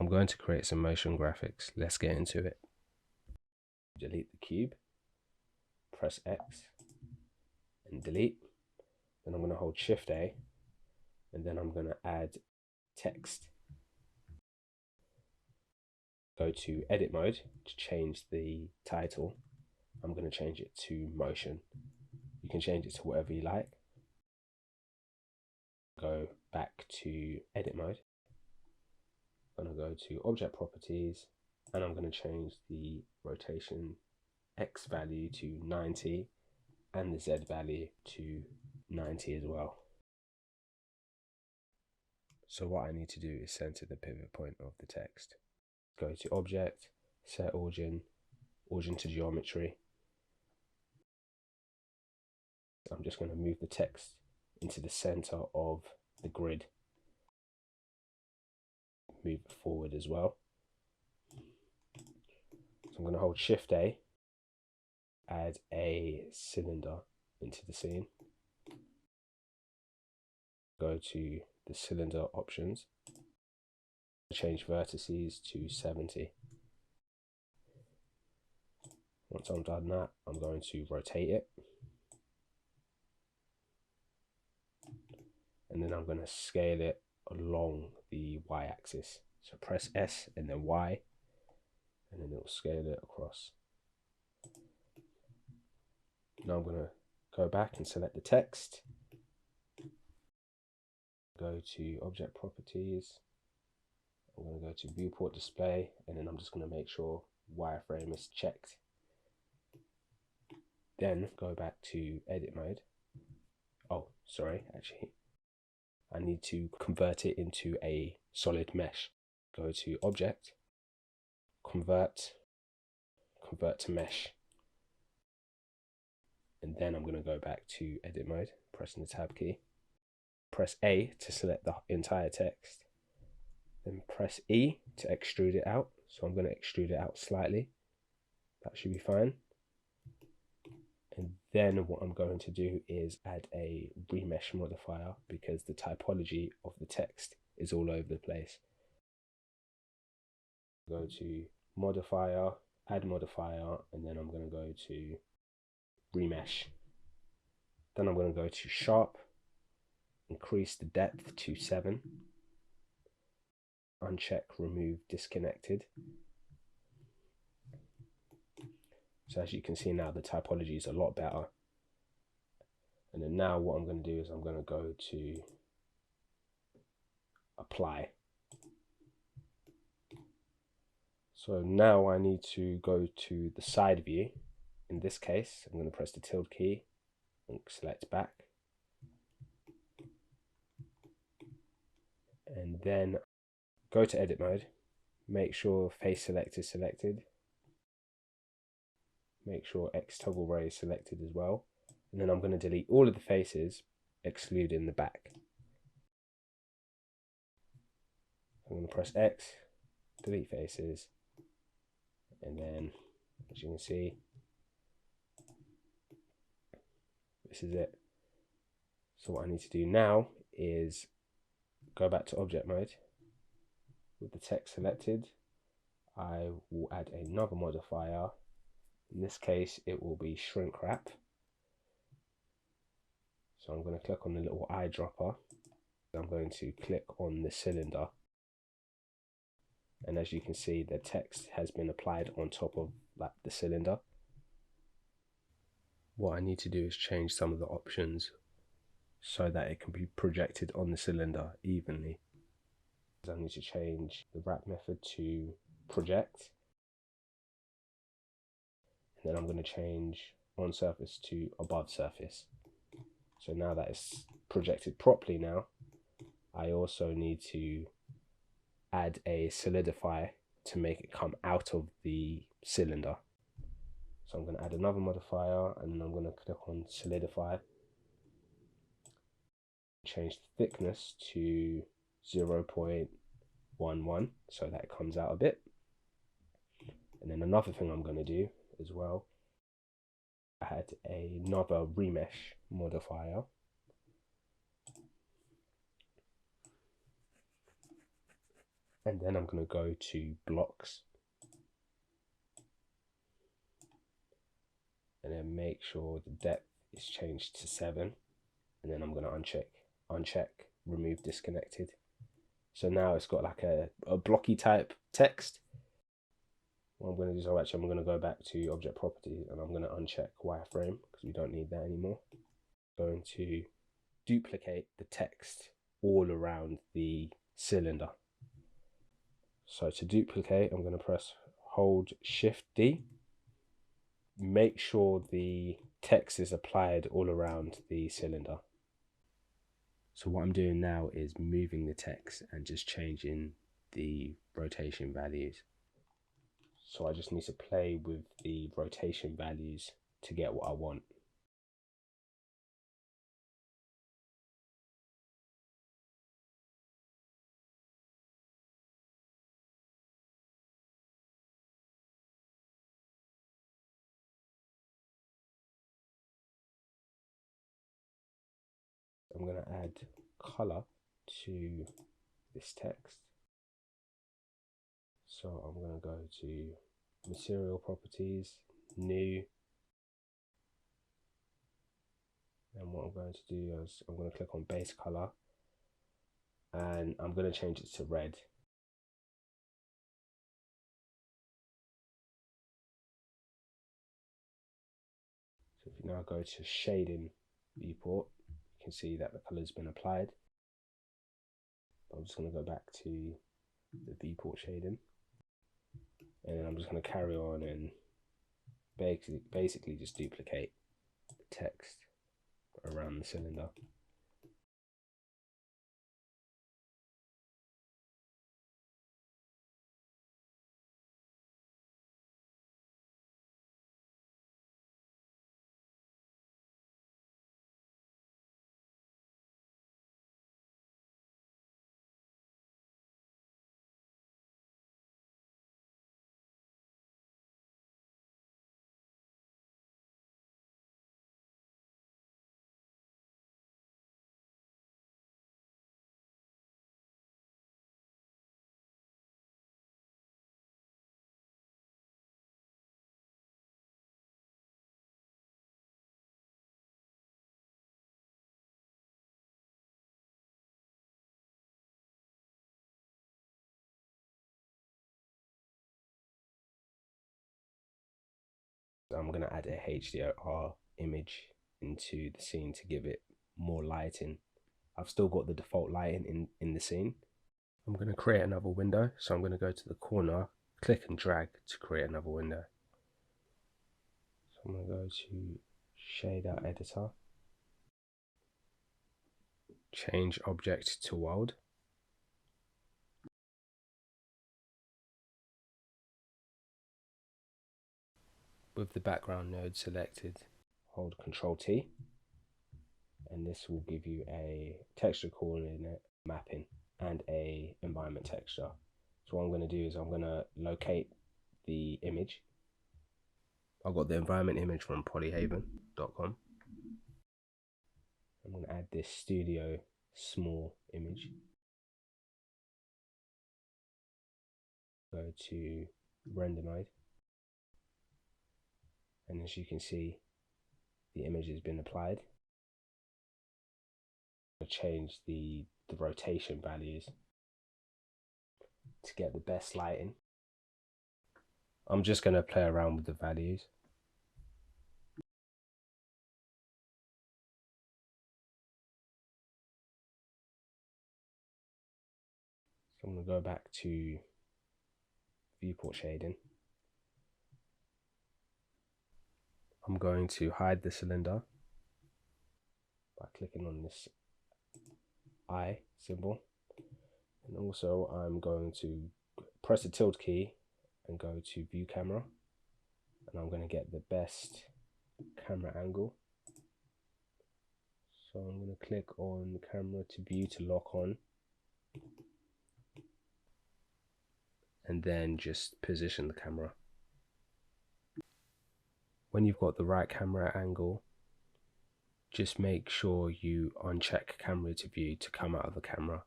I'm going to create some motion graphics. Let's get into it. Delete the cube, press X and delete. Then I'm going to hold Shift A, and then I'm going to add text. Go to edit mode to change the title. I'm going to change it to motion. You can change it to whatever you like. Go back to edit mode. I'm going to go to object properties, and I'm going to change the rotation X value to 90 and the Z value to 90 as well. So what I need to do is center the pivot point of the text. Go to object, set origin to geometry. I'm just going to move the text into the center of the grid. Move it forward as well. So I'm going to hold Shift A, add a cylinder into the scene. Go to the cylinder options, change vertices to 70. Once I'm done that, I'm going to rotate it. And then I'm going to scale it along the y-axis. So press S and then Y, and then it will scale it across. Now I'm going to go back and select the text. Go to object properties. I'm going to go to viewport display, and then I'm just going to make sure wireframe is checked. Then go back to edit mode. Oh, sorry, actually, I need to convert it into a solid mesh. Go to object, convert to mesh. And then I'm going to go back to edit mode, pressing the tab key. Press A to select the entire text. Then press E to extrude it out. So I'm going to extrude it out slightly. That should be fine. And then what I'm going to do is add a remesh modifier because the typology of the text is all over the place. Go to modifier, add modifier, and then I'm going to go to remesh. Then I'm going to go to sharp, increase the depth to 7, uncheck remove disconnected. So as you can see now, the typology is a lot better. And then now what I'm going to do is I'm going to go to apply. So now I need to go to the side view. In this case, I'm going to press the tilde key and select back. And then go to edit mode. Make sure face select is selected. Make sure X toggle ray is selected as well. And then I'm going to delete all of the faces, excluding the back. I'm going to press X, delete faces, and then, as you can see, this is it. So what I need to do now is go back to object mode. With the text selected, I will add another modifier. In this case, it will be shrink wrap. So I'm going to click on the little eyedropper. I'm going to click on the cylinder. And as you can see, the text has been applied on top of the cylinder. What I need to do is change some of the options so that it can be projected on the cylinder evenly. I need to change the wrap method to project. And then I'm going to change on surface to above surface. So now that it's projected properly now, I also need to add a solidify to make it come out of the cylinder. So I'm going to add another modifier, and then I'm going to click on solidify. Change the thickness to 0.11 so that it comes out a bit. And then another thing I'm going to do as well, I had another remesh modifier. And then I'm going to go to blocks. And then make sure the depth is changed to 7. And then I'm going to uncheck, remove disconnected. So now it's got like a blocky type text. What I'm going to do is I'm going to go back to object property and I'm going to uncheck wireframe because we don't need that anymore. Going to duplicate the text all around the cylinder. So to duplicate, I'm going to hold Shift D. Make sure the text is applied all around the cylinder. So what I'm doing now is moving the text and just changing the rotation values. So I just need to play with the rotation values to get what I want. I'm going to add color to this text. So I'm going to go to material properties, new. And what I'm going to do is I'm going to click on base color and I'm going to change it to red. So if you now go to shading viewport, you can see that the color has been applied. I'm just going to go back to the viewport shading. And then I'm just going to carry on and basically just duplicate the text around the cylinder. I'm going to add a HDR image into the scene to give it more lighting. I've still got the default lighting in the scene. I'm going to create another window, so I'm going to go to the corner, click and drag to create another window. So I'm going to go to shader editor, change object to world. With the background node selected, hold Ctrl T, and this will give you a texture coordinate mapping and a environment texture. So what I'm going to do is I'm going to locate the image. I've got the environment image from polyhaven.com. I'm going to add this studio small image. Go to render mode. And as you can see, the image has been applied. I'm going to change the rotation values to get the best lighting. I'm just going to play around with the values. So I'm going to go back to viewport shading. I'm going to hide the cylinder by clicking on this eye symbol. And also I'm going to press the tilde key and go to view camera. And I'm going to get the best camera angle. So I'm going to click on the camera to view to lock on. And then just position the camera. When you've got the right camera angle, just make sure you uncheck camera to view to come out of the camera.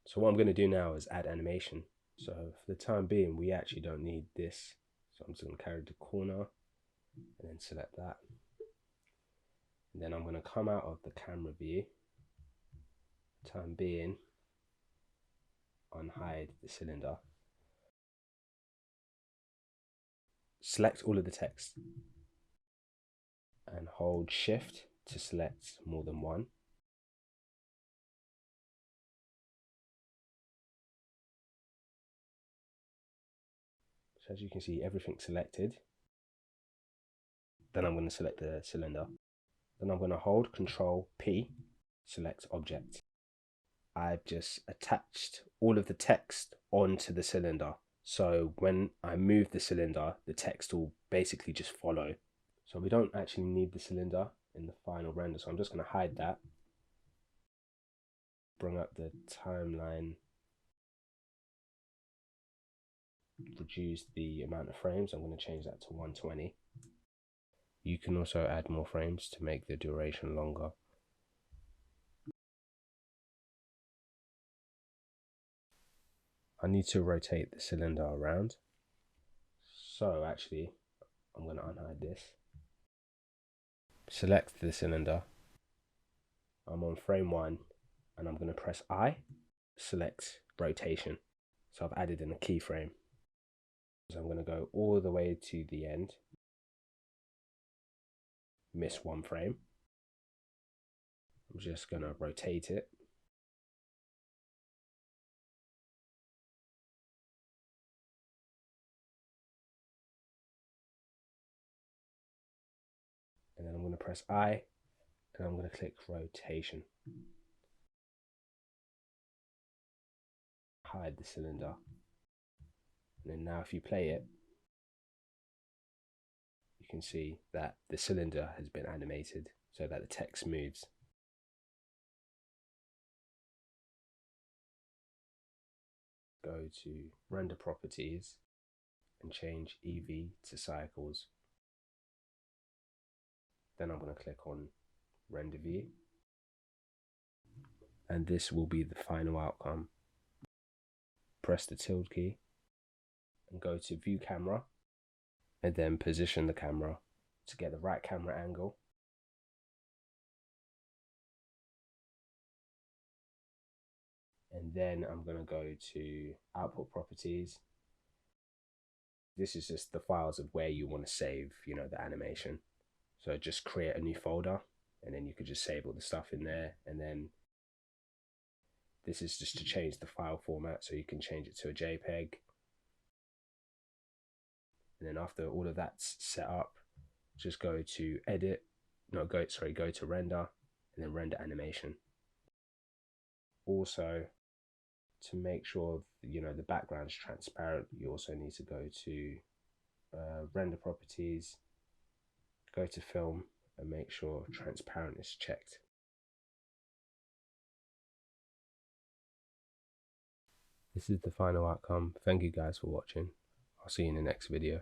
So what I'm going to do now is add animation. So for the time being, we actually don't need this. So I'm just going to carry the corner and then select that. And then I'm going to come out of the camera view. Time being, unhide the cylinder. Select all of the text and hold Shift to select more than one. So as you can see, everything's selected. Then I'm going to select the cylinder. Then I'm going to hold Control P, select object. I've just attached all of the text onto the cylinder. So when I move the cylinder, the text will basically just follow. So we don't actually need the cylinder in the final render. So I'm just going to hide that. Bring up the timeline. Reduce the amount of frames. I'm going to change that to 120. You can also add more frames to make the duration longer. I need to rotate the cylinder around. So actually, I'm going to unhide this. Select the cylinder. I'm on frame 1 and I'm going to press I, select rotation. So I've added in a keyframe. So I'm going to go all the way to the end, miss one frame. I'm just going to rotate it. And then I'm going to press I and I'm going to click rotation. Hide the cylinder. And then now if you play it, you can see that the cylinder has been animated so that the text moves. Go to render properties and change EV to cycles. Then I'm going to click on render view. And this will be the final outcome. Press the tilde key and go to view camera and then position the camera to get the right camera angle. And then I'm going to go to output properties. This is just the files of where you want to save, the animation. So just create a new folder and then you could just save all the stuff in there. And then this is just to change the file format, so you can change it to a JPEG. And then after all of that's set up, just go to go to render and then render animation. Also, to make sure the background's transparent, you also need to go to render properties, go to film and make sure transparent is checked. This is the final outcome. Thank you guys for watching. I'll see you in the next video.